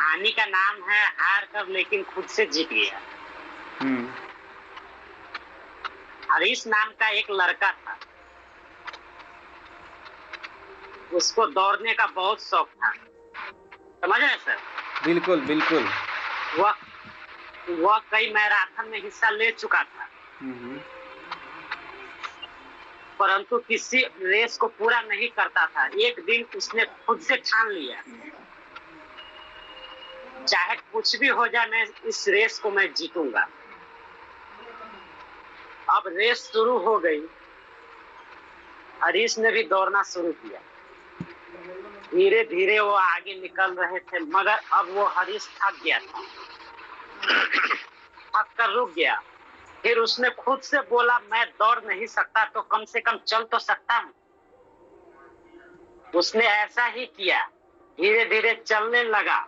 कहानी का नाम है हार कर लेकिन खुद से जीत गया। हरीश नाम का एक लड़का था, उसको दौड़ने का बहुत शौक था, समझ रहे सर? बिल्कुल बिल्कुल। वह कई मैराथन में हिस्सा ले चुका था, परंतु किसी रेस को पूरा नहीं करता था। एक दिन उसने खुद से ठान लिया, चाहे कुछ भी हो जाए मैं इस रेस को मैं जीतूंगा। अब रेस शुरू हो गई। हरीश ने भी दौड़ना शुरू किया। धीरे धीरे वो आगे निकल रहे थे, मगर अब वो हरीश थक गया था, थक कर रुक गया। फिर उसने खुद से बोला, मैं दौड़ नहीं सकता तो कम से कम चल तो सकता हूँ। उसने ऐसा ही किया, धीरे धीरे चलने लगा,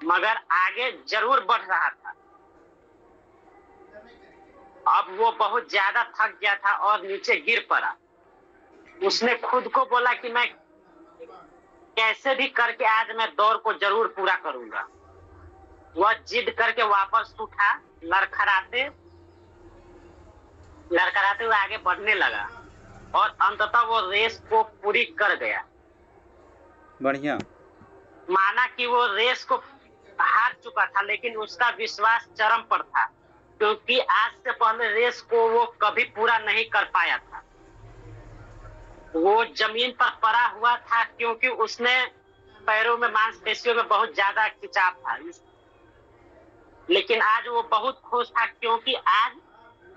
मगर आगे जरूर बढ़ रहा था। अब वो बहुत ज्यादा थक गया था और नीचे गिर पड़ा। उसने खुद को बोला कि मैं कैसे भी करके आज मैं दौड़ को जरूर पूरा करूंगा। वह जिद करके वापस उठा, लड़खड़ाते हुए आगे बढ़ने लगा और अंततः वो रेस को पूरी कर गया। बढ़िया। माना कि वो रेस को हार चुका था, लेकिन उसका विश्वास चरम पर था, क्योंकि आज से पहले रेस को वो कभी पूरा नहीं कर पाया था। वो जमीन पर पड़ा हुआ था क्योंकि उसने पैरों में मांसपेशियों में बहुत ज्यादा खिंचाव था। लेकिन आज वो बहुत खुश था क्योंकि आज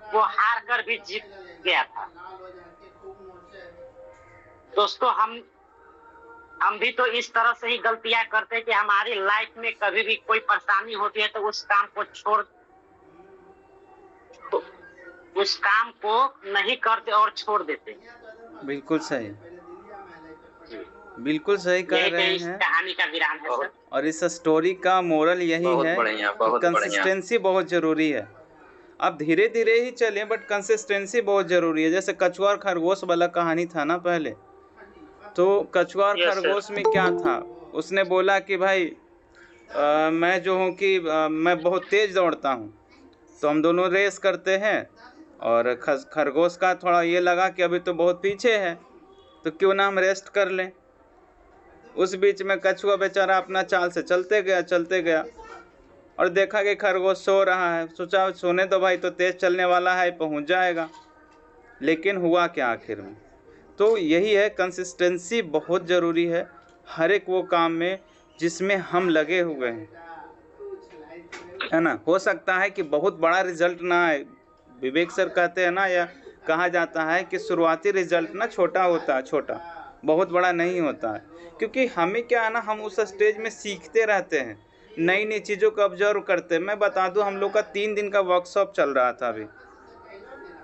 वो हार कर भी जीत गया था। दोस्तों, हम भी तो इस तरह से ही गलतियां करते हैं कि हमारी लाइफ में कभी भी कोई परेशानी होती है तो उस काम को नहीं करते और छोड़ देते। बिल्कुल सही, बिल्कुल सही कह रहे हैं। कहानी का विराम है सर। और इस स्टोरी का मोरल यही है कि कंसिस्टेंसी बहुत जरूरी है। आप धीरे धीरे ही चलें, बट कंसिस्टेंसी बहुत जरूरी है। जैसे कछुआ और खरगोश वाला कहानी था ना पहले, तो कछुआ और खरगोश में क्या था, उसने बोला कि भाई मैं जो हूँ कि मैं बहुत तेज दौड़ता हूँ, तो हम दोनों रेस करते हैं। और खरगोश का थोड़ा ये लगा कि अभी तो बहुत पीछे है, तो क्यों ना हम रेस्ट कर लें। उस बीच में कछुआ बेचारा अपना चाल से चलते गया और देखा कि खरगोश सो रहा है। सोचा सोने दो भाई, तो तेज चलने वाला है, पहुंच जाएगा। लेकिन हुआ क्या आखिर में? तो यही है, कंसिस्टेंसी बहुत ज़रूरी है हर एक वो काम में जिसमें हम लगे हुए हैं, है ना। हो सकता है कि बहुत बड़ा रिजल्ट ना आए। विवेक सर कहते हैं ना, या कहा जाता है कि शुरुआती रिजल्ट ना छोटा होता है, छोटा, बहुत बड़ा नहीं होता है। क्योंकि हमें क्या है ना, हम उस स्टेज में सीखते रहते हैं, नई नई चीज़ों को ऑब्जर्व करते हैं। मैं बता दूं, हम लोग का 3 दिन का वर्कशॉप चल रहा था। अभी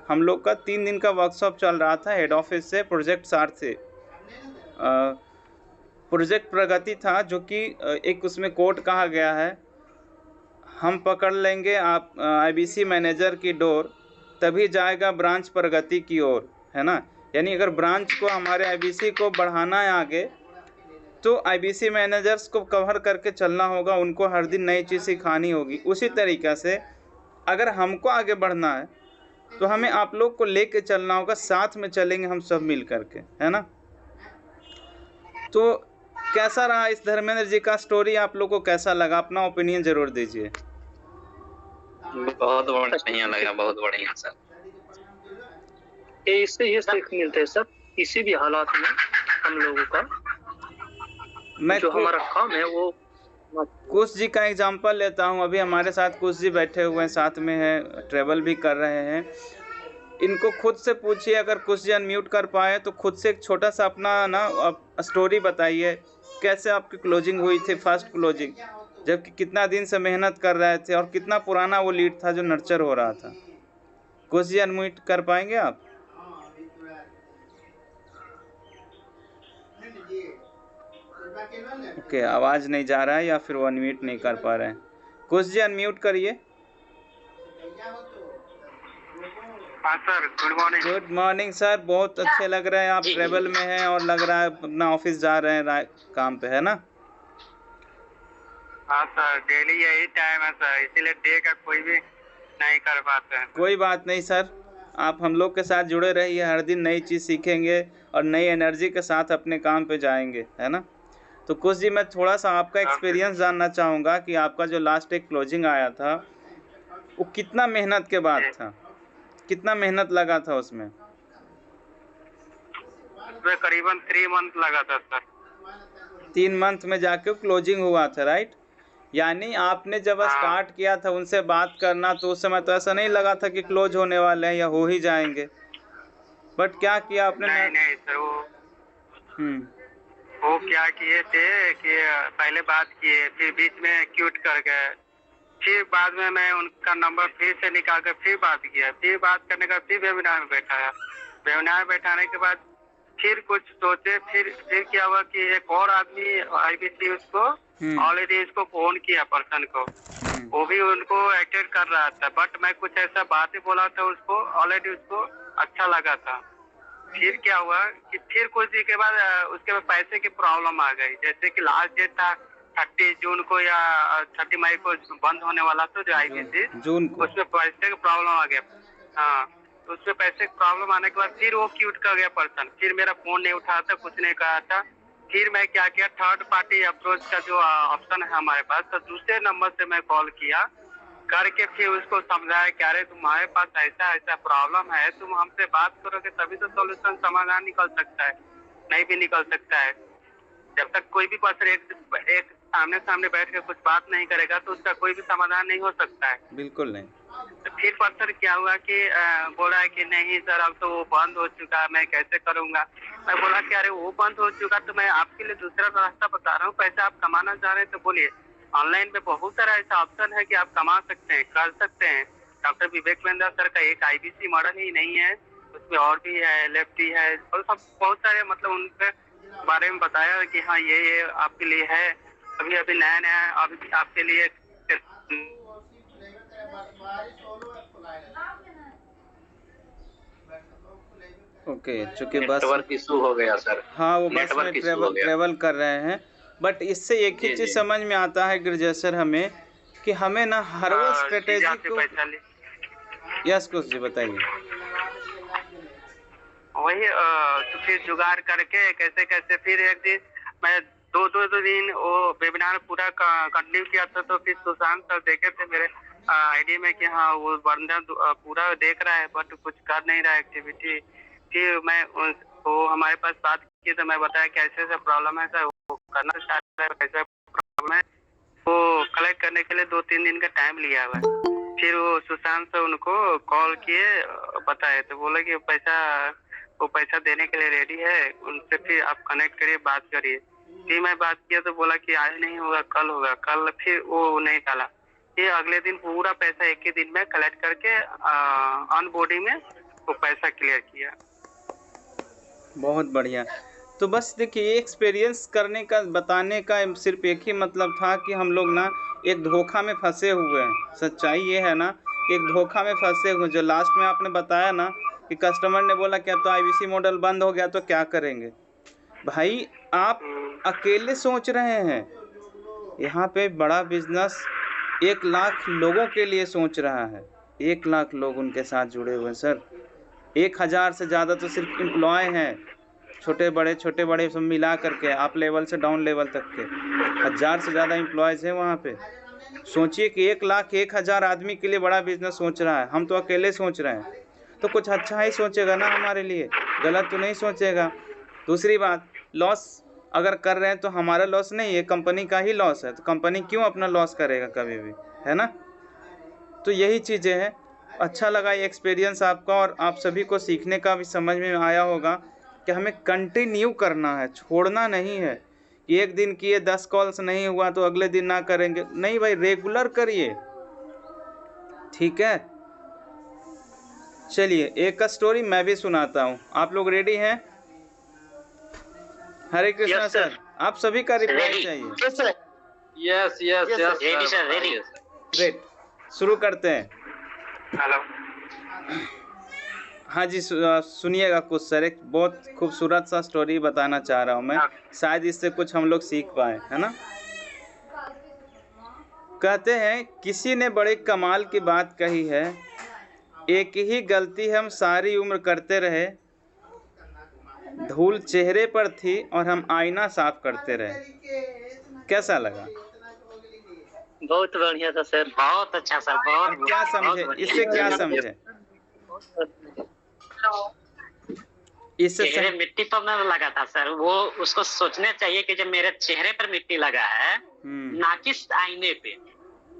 हम लोग का 3 दिन का वर्कशॉप चल रहा था हेड ऑफिस से, प्रोजेक्ट सार से। प्रोजेक्ट प्रगति था, जो कि एक उसमें कोड कहा गया है, हम पकड़ लेंगे आप आईबीसी मैनेजर की डोर, तभी जाएगा ब्रांच प्रगति की ओर, है ना। यानी अगर ब्रांच को, हमारे आईबीसी को बढ़ाना है आगे, तो आईबीसी मैनेजर्स को कवर करके चलना होगा, उनको हर दिन नई चीज़ सिखानी होगी। उसी तरीक़े से अगर हमको आगे बढ़ना है तो हमें आप लोग को लेके चलना होगा, साथ में चलेंगे हम सब मिल करके, है ना। तो कैसा रहा इस धर्मेंद्र जी का स्टोरी, आप लोग को कैसा लगा? अपना ओपिनियन जरूर दीजिए। बहुत बढ़िया लगा, बहुत बढ़िया सर। इससे ये सीख मिलते हैं सर, किसी भी हालात में हम लोगों का जो हमारा काम है वो। कुश जी का एग्जांपल लेता हूँ। अभी हमारे साथ कुश जी बैठे हुए हैं, साथ में हैं, ट्रेवल भी कर रहे हैं। इनको खुद से पूछिए, अगर कुश जी अनम्यूट कर पाए तो खुद से एक छोटा सा अपना ना स्टोरी बताइए, कैसे आपकी क्लोजिंग हुई थी, फर्स्ट क्लोजिंग, जबकि कितना दिन से मेहनत कर रहे थे और कितना पुराना वो लीड था जो नर्चर हो रहा था। कुश जी अनम्यूट कर पाएंगे आप? ओके, आवाज़ नहीं जा रहा है या फिर वो अनम्यूट नहीं कर पा रहे हैं। कुश जी अनम्यूट करिए। हाँ sir, good morning. Good morning sir, बहुत अच्छे लग रहे हैं आप, ट्रेवल में हैं और लग रहा है अपना ऑफिस जा रहे हैं काम पे, है ना। हाँ सर, डेली यही टाइम है सर, इसीलिए डे का कोई भी नहीं कर पाते हैं। कोई बात नहीं सर, आप हम लोग के साथ जुड़े रहिए, हर दिन नई चीज़ सीखेंगे और नई एनर्जी के साथ अपने काम पे जाएंगे, है ना। तो कुछ जी, मैं थोड़ा सा आपका एक्सपीरियंस जानना चाहूँगा कि आपका जो लास्ट एक क्लोजिंग आया था वो कितना मेहनत के बाद था, कितना मेहनत लगा था उसमें? उसमें करीबन 3 मंथ लगा था सर। 3 मंथ में जाके क्लोजिंग हुआ था, राइट? यानी आपने जब स्टार्ट किया था उनसे बात करना तो उस समय तो ऐसा नहीं लगा था कि क्लोज होने वाले हैं या हो ही जाएंगे, बट क्या किया आपने? नहीं सर, वो क्या किए थे कि पहले बात किए, फिर बीच में क्यूट कर गए, फिर बाद में मैं उनका नंबर फिर से निकाल कर फिर बात किया, फिर बात करने का फिर वेबिनार में बैठाया, वेबिनार बैठाने के बाद फिर कुछ सोचे, फिर क्या हुआ कि एक और आदमी आईबीसी उसको ऑलरेडी इसको फोन किया पर्सन को, वो भी उनको अटेंड कर रहा था, बट मैं कुछ ऐसा बात ही बोला था उसको, ऑलरेडी उसको अच्छा लगा था। फिर क्या हुआ कि फिर कुछ दिन के बाद उसके बाद पैसे की प्रॉब्लम आ गई, जैसे कि लास्ट डेट था 30 जून को या 30 मई को बंद होने वाला था जो आईबीसी जून को, उसमें पैसे का प्रॉब्लम आ गया। हाँ, तो उसमें पैसे की प्रॉब्लम आने के बाद फिर वो क्यूट कर गया पर्सन, फिर मेरा फोन नहीं उठाया था, कुछ नहीं कहा था। फिर मैं क्या किया, थर्ड पार्टी अप्रोच का जो ऑप्शन है हमारे पास, तो दूसरे नंबर से मैं कॉल किया करके फिर उसको समझाया कि अरे तुम्हारे पास ऐसा ऐसा प्रॉब्लम है, तुम हमसे बात करोगे तभी तो सॉल्यूशन समाधान निकल सकता है, नहीं भी निकल सकता है। जब तक कोई भी पर्सन एक सामने सामने बैठ के कुछ बात नहीं करेगा तो उसका कोई भी समाधान नहीं हो सकता है। बिल्कुल नहीं। तो फिर पर्सन क्या हुआ कि बोला है कि नहीं सर अब तो वो बंद हो चुका है, मैं कैसे करूंगा। मैं बोला कि अरे वो बंद हो चुका तो मैं आपके लिए दूसरा रास्ता बता रहा हूँ, पैसा आप कमाना चाह रहे हैं तो बोलिए, ऑनलाइन पे बहुत सारा ऐसा ऑप्शन है कि आप कमा सकते हैं, कर सकते हैं। डॉक्टर विवेकानंद सर का एक आईबीसी मॉडल ही नहीं है, उसमें और भी है, एलएफटी है और सब बहुत सारे, मतलब उनके बारे में बताया कि हाँ ये आपके लिए है, अभी नया अभी आपके लिए। ओके, चूंकि बस नेटवर्क इशू हो गया सर। हाँ, वो बस में ट्रेवल कर रहे हैं, बट इससे एक ही चीज समझ में आता है गिरजा सर हमें कि हमें ना हर वो स्ट्रेटेजी को। यस कुछ जी बताइए। वही तो फिर जुगाड़ करके कैसे फिर एक दिन मैं दो दिन वो वेबिनार पूरा कंटिन्यू किया था, तो फिर सुशांत सर देखे थे मेरे आईडी में कि हाँ वो बंदा पूरा देख रहा है बट कुछ कर नहीं रहा है एक्टिविटी। फिर मैं वो हमारे पास बात की तो मैं बताया कि ऐसे ऐसा प्रॉब्लम है सर, वो करना स्टार्ट कैसा प्रॉब्लम है, वो कलेक्ट करने के लिए 2-3 दिन का टाइम लिया हुआ है। फिर वो सुशांत सर उनको कॉल किए, बताए तो बोले कि वो पैसा देने के लिए रेडी है, उनसे फिर आप कनेक्ट करिए, बात करिए। फिर मैं बात किया तो बोला कि आज नहीं होगा कल होगा, कल फिर वो नहीं डाला। फिर अगले दिन पूरा पैसा एक ही दिन में कलेक्ट करके ऑन बॉडी में वो पैसा क्लियर किया। बहुत बढ़िया। तो बस देखिए, एक्सपीरियंस करने का, बताने का सिर्फ एक ही मतलब था कि हम लोग ना एक धोखा में फंसे हुए हैं। सच्चाई ये है ना, एक धोखा में फंसे हुए। जो लास्ट में आपने बताया ना कि कस्टमर ने बोला कि अब तो आईबीसी मॉडल बंद हो गया तो क्या करेंगे। भाई आप अकेले सोच रहे हैं, यहाँ पे बड़ा बिजनेस 1 लाख लोगों के लिए सोच रहा है। 1 लाख लोग उनके साथ जुड़े हुए हैं सर। 1000 से ज़्यादा तो सिर्फ एम्प्लॉय हैं, छोटे बड़े सब मिला करके, आप लेवल से डाउन लेवल तक के 1000 से ज़्यादा एम्प्लॉयज़ हैं वहाँ पे। सोचिए कि 1 लाख 1000 आदमी के लिए बड़ा बिजनेस सोच रहा है। हम तो अकेले सोच रहे हैं, तो कुछ अच्छा ही सोचेगा ना हमारे लिए, गलत तो नहीं सोचेगा। दूसरी बात, लॉस अगर कर रहे हैं तो हमारा लॉस नहीं है, कंपनी का ही लॉस है। तो कंपनी क्यों अपना लॉस करेगा कभी भी, है ना। तो यही चीज़ें हैं। अच्छा लगा ये एक्सपीरियंस आपका, और आप सभी को सीखने का भी समझ में आया होगा कि हमें कंटिन्यू करना है, छोड़ना नहीं है। कि एक दिन किए 10 कॉल्स नहीं हुआ तो अगले दिन ना करेंगे, नहीं भाई, रेगुलर करिए, ठीक है। चलिए एक का स्टोरी मैं भी सुनाता हूँ, आप लोग रेडी हैं? हरे कृष्णा सर, आप सभी का रिप्लाई चाहिए। यस ग्रेट, शुरू करते हैं। हेलो, हाँ जी, सुनिएगा कुछ सर, एक बहुत खूबसूरत सा स्टोरी बताना चाह रहा हूँ मैं, शायद इससे कुछ हम लोग सीख पाए, है ना। कहते हैं किसी ने बड़े कमाल की बात कही है, एक ही गलती हम सारी उम्र करते रहे, धूल चेहरे पर थी और हम आईना साफ करते रहे। कैसा लगा? बहुत बढ़िया था सर, बहुत अच्छा सर, बहुत। क्या समझे इससे? क्या समझे इससे? चेहरे मिट्टी तो नहीं लगा था सर, वो उसको सोचना चाहिए कि जब मेरे चेहरे पर मिट्टी लगा है ना कि आईने पे,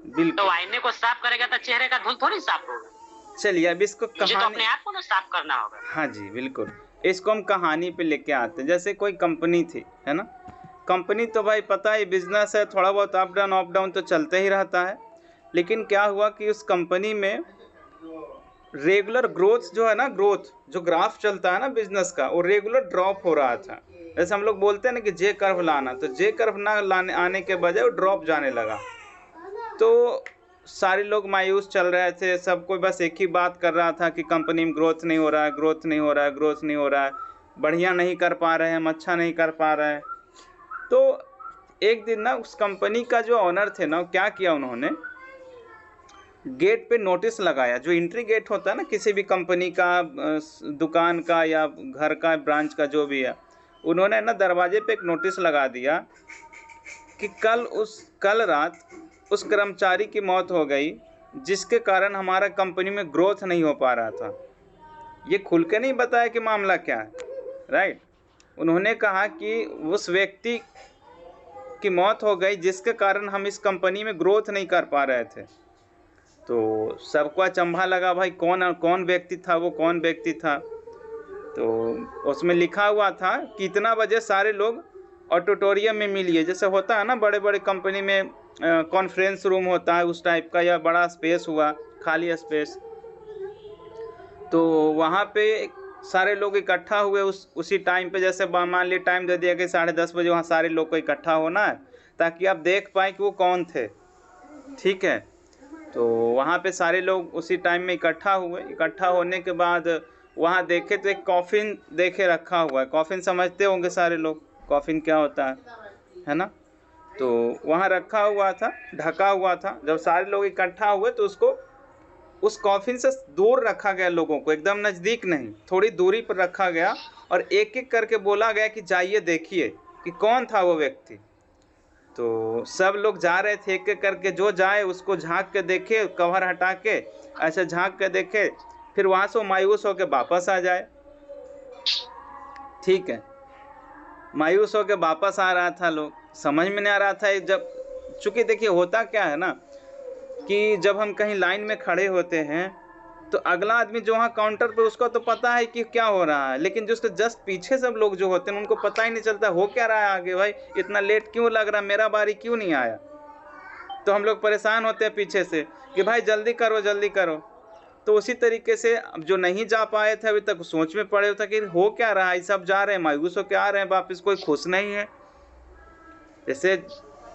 बिल्कुल, तो आईने को साफ करेगा तो चेहरे का धूल थोड़ी साफ होगा। चलिए अब इसको मुझे तो अपने आप को ना साफ करना होगा। हाँ जी बिल्कुल, इसको हम कहानी पे लेके आते हैं। जैसे कोई कंपनी थी, है ना, कंपनी तो भाई पता है बिजनेस है, थोड़ा बहुत अप डाउन तो चलते ही रहता है। लेकिन क्या हुआ कि उस कंपनी में रेगुलर ग्रोथ जो है ना, ग्रोथ जो ग्राफ चलता है ना बिजनेस का, वो रेगुलर ड्रॉप हो रहा था। जैसे हम लोग बोलते हैं ना कि जे कर्व लाना, तो जे कर्व ना लाने आने के बजाय वो ड्रॉप जाने लगा। तो सारे लोग मायूस चल रहे थे, सब कोई बस एक ही बात कर रहा था कि कंपनी में ग्रोथ नहीं हो रहा है, ग्रोथ नहीं हो रहा है, ग्रोथ नहीं हो रहा है, बढ़िया नहीं कर पा रहे हैं, हम अच्छा नहीं कर पा रहे हैं। तो एक दिन ना उस कंपनी का जो ऑनर थे ना, क्या किया उन्होंने, गेट पे नोटिस लगाया, जो एंट्री गेट होता है ना किसी भी कंपनी का, दुकान का या घर का, ब्रांच का, जो भी है, उन्होंने ना दरवाजे पे एक नोटिस लगा दिया कि कल रात उस कर्मचारी की मौत हो गई जिसके कारण हमारा कंपनी में ग्रोथ नहीं हो पा रहा था। ये खुल के नहीं बताया कि मामला क्या है, राइट। उन्होंने कहा कि उस व्यक्ति की मौत हो गई जिसके कारण हम इस कंपनी में ग्रोथ नहीं कर पा रहे थे। तो सबको अचंभा लगा, भाई कौन व्यक्ति था, वो कौन व्यक्ति था। तो उसमें लिखा हुआ था कि इतना बजे सारे लोग ऑडिटोरियम में मिलिए। जैसे होता है ना बड़े बड़े कंपनी में कॉन्फ्रेंस रूम होता है उस टाइप का, या बड़ा स्पेस हुआ, खाली स्पेस, तो वहाँ पे सारे लोग इकट्ठा हुए उसी टाइम पे। जैसे मान ली टाइम दे दिया कि 10:30 बजे वहाँ सारे लोग को इकट्ठा होना है, ताकि आप देख पाएँ कि वो कौन थे, ठीक है। तो वहाँ पे सारे लोग उसी टाइम में इकट्ठा हुए। इकट्ठा होने के बाद वहाँ देखे तो एक कॉफिन देखे रखा हुआ है। कॉफिन समझते होंगे सारे लोग, कॉफिन क्या होता है ना। तो वहाँ रखा हुआ था, ढका हुआ था। जब सारे लोग इकट्ठा हुए तो उसको उस कॉफिन से दूर रखा गया, लोगों को एकदम नज़दीक नहीं, थोड़ी दूरी पर रखा गया, और एक एक करके बोला गया कि जाइए देखिए कि कौन था वो व्यक्ति। तो सब लोग जा रहे थे, एक एक करके जो जाए उसको झांक के देखे, कवर हटा के ऐसे झांक के देखे, फिर वहाँ से मायूस होकर वापस आ जाए, ठीक है। मायूस होकर वापस आ रहा था, लोग समझ में नहीं आ रहा था। जब चूँकि देखिए होता क्या है ना कि जब हम कहीं लाइन में खड़े होते हैं तो अगला आदमी जो वहाँ काउंटर पे, उसको तो पता है कि क्या हो रहा है, लेकिन जो उसके जस्ट पीछे सब लोग जो होते हैं उनको पता ही नहीं चलता हो क्या रहा है आगे, भाई इतना लेट क्यों लग रहा, मेरा बारी क्यों नहीं आया। तो हम लोग परेशान होते हैं पीछे से कि भाई जल्दी करो जल्दी करो। तो उसी तरीके से अब जो नहीं जा पाए थे अभी तक सोच में पड़े होता कि हो क्या रहा है, सब जा रहे हैं, मायूस होकर आ रहे हैं वापस, कोई खुश नहीं है। जैसे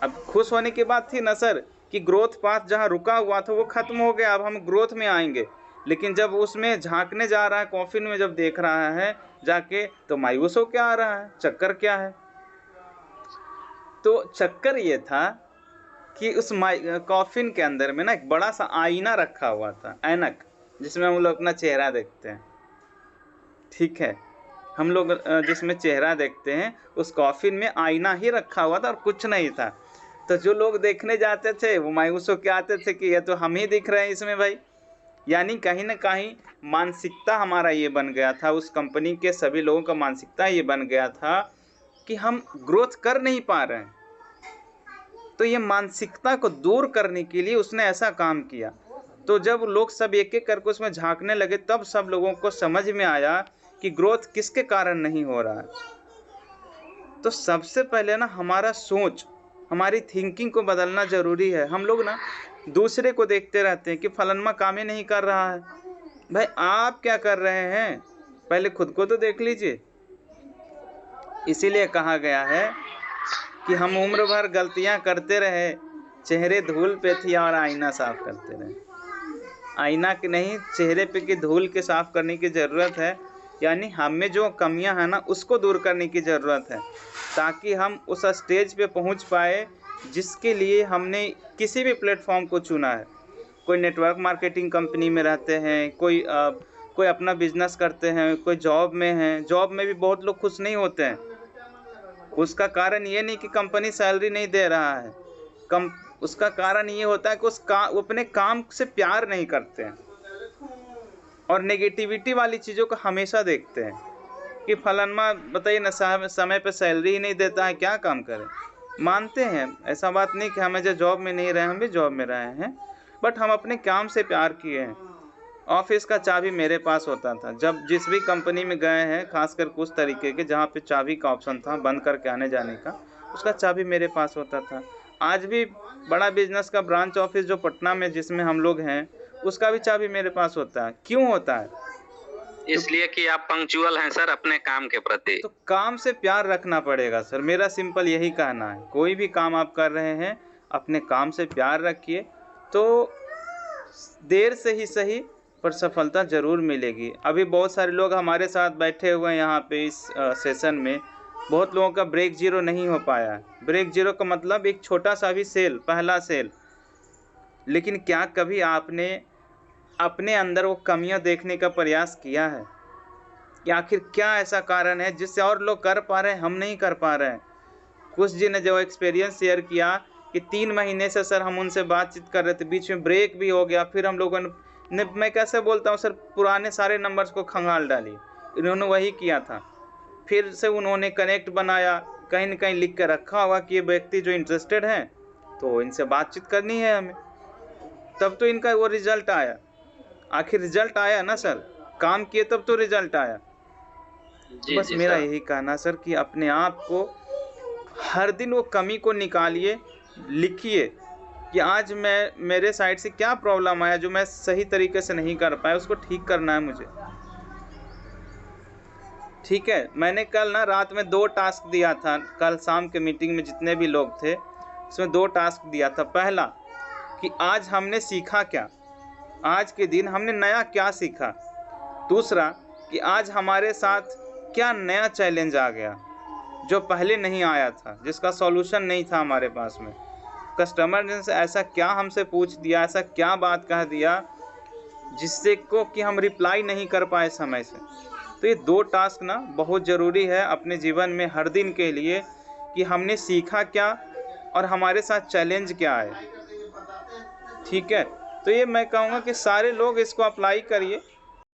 अब खुश होने की बात थी ना सर कि ग्रोथ पाथ जहाँ रुका हुआ था वो खत्म हो गया, अब हम ग्रोथ में आएंगे। लेकिन जब उसमें झांकने जा रहा है, कॉफिन में जब देख रहा है जाके, तो मायूस हो क्या आ रहा है, चक्कर क्या है। तो चक्कर ये था कि उस कॉफिन के अंदर में ना एक बड़ा सा आईना रखा हुआ था, ऐनक, जिसमें हम लोग अपना चेहरा देखते हैं, ठीक है। हम लोग जिसमें चेहरा देखते हैं उस कॉफिन में आईना ही रखा हुआ था और कुछ नहीं था। तो जो लोग देखने जाते थे वो मायूस होकर आते थे कि ये तो हम ही दिख रहे हैं इसमें भाई। यानी कहीं ना कहीं मानसिकता हमारा ये बन गया था, उस कंपनी के सभी लोगों का मानसिकता ये बन गया था कि हम ग्रोथ कर नहीं पा रहे हैं। तो ये मानसिकता को दूर करने के लिए उसने ऐसा काम किया। तो जब लोग सब एक एक करके उसमें झांकने लगे, तब सब लोगों को समझ में आया कि ग्रोथ किसके कारण नहीं हो रहा है। तो सबसे पहले ना हमारा सोच, हमारी थिंकिंग को बदलना ज़रूरी है। हम लोग ना दूसरे को देखते रहते हैं कि फलाना काम ही नहीं कर रहा है, भाई आप क्या कर रहे हैं, पहले खुद को तो देख लीजिए। इसीलिए कहा गया है कि हम उम्र भर गलतियां करते रहे, चेहरे धूल पे थी और आईना साफ करते रहे। आईना की नहीं, चेहरे पे की धूल के साफ करने की ज़रूरत है। यानी हम में जो कमियां हैं ना उसको दूर करने की ज़रूरत है, ताकि हम उस स्टेज पे पहुंच पाए जिसके लिए हमने किसी भी प्लेटफॉर्म को चुना है। कोई नेटवर्क मार्केटिंग कंपनी में रहते हैं, कोई अपना बिजनेस करते हैं, कोई जॉब में है। जॉब में भी बहुत लोग खुश नहीं होते हैं। उसका कारण ये नहीं कि कंपनी सैलरी नहीं दे रहा है, उसका कारण ये होता है कि वो अपने काम से प्यार नहीं करते हैं और नेगेटिविटी वाली चीज़ों को हमेशा देखते हैं कि फलाना बताइए ना साहब समय पे सैलरी ही नहीं देता है, क्या काम करें। मानते हैं, ऐसा बात नहीं कि हम जो जॉब में नहीं रहे, हम भी जॉब में रहे हैं, बट हम अपने काम से प्यार किए हैं। ऑफिस का चाबी मेरे पास होता था। जब जिस भी कंपनी में गए हैं, खासकर कुछ तरीके के जहाँ पे चाबी का ऑप्शन था बंद करके आने जाने का, उसका चाबी मेरे पास होता था। आज भी बड़ा बिजनेस का ब्रांच ऑफिस जो पटना में जिसमें हम लोग हैं, उसका भी चाबी मेरे पास होता है। क्यों होता है? इसलिए कि आप पंक्चुअल हैं सर अपने काम के प्रति। तो काम से प्यार रखना पड़ेगा सर, मेरा सिंपल यही कहना है। कोई भी काम आप कर रहे हैं, अपने काम से प्यार रखिए, तो देर से ही सही पर सफलता ज़रूर मिलेगी। अभी बहुत सारे लोग हमारे साथ बैठे हुए हैं यहाँ पे इस सेशन में, बहुत लोगों का ब्रेक जीरो नहीं हो पाया। ब्रेक जीरो का मतलब एक छोटा सा भी सेल, पहला सेल। लेकिन क्या कभी आपने अपने अंदर वो कमियां देखने का प्रयास किया है कि आखिर क्या ऐसा कारण है जिससे और लोग कर पा रहे हैं, हम नहीं कर पा रहे हैं? कुछ जी ने जो एक्सपीरियंस शेयर किया कि 3 महीने से सर हम उनसे बातचीत कर रहे थे, बीच में ब्रेक भी हो गया, फिर हम लोगों ने मैं कैसे बोलता हूँ सर, पुराने सारे नंबर्स को खंगाल डाली। इन्होंने वही किया था। फिर से उन्होंने कनेक्ट बनाया, कहीं न कहीं लिख के रखा होगा कि ये व्यक्ति जो इंटरेस्टेड हैं तो इनसे बातचीत करनी है हमें, तब तो इनका वो रिजल्ट आया। आखिर रिजल्ट आया ना सर, काम किए तब तो रिजल्ट आया। बस मेरा यही कहना सर कि अपने आप को हर दिन वो कमी को निकालिए, लिखिए कि आज मेरे साइड से क्या प्रॉब्लम आया जो मैं सही तरीके से नहीं कर पाया, उसको ठीक करना है मुझे। ठीक है, मैंने कल ना रात में 2 टास्क दिया था। कल शाम के मीटिंग में जितने भी लोग थे उसमें 2 टास्क दिया था। पहला कि आज हमने सीखा क्या, आज के दिन हमने नया क्या सीखा। दूसरा कि आज हमारे साथ क्या नया चैलेंज आ गया जो पहले नहीं आया था, जिसका सॉल्यूशन नहीं था हमारे पास में। कस्टमर ने ऐसा क्या हमसे पूछ दिया, ऐसा क्या बात कह दिया जिससे को कि हम रिप्लाई नहीं कर पाए समय से। तो ये 2 टास्क ना बहुत ज़रूरी है अपने जीवन में हर दिन के लिए कि हमने सीखा क्या और हमारे साथ चैलेंज क्या है। ठीक है, तो ये मैं कहूँगा कि सारे लोग इसको अप्लाई करिए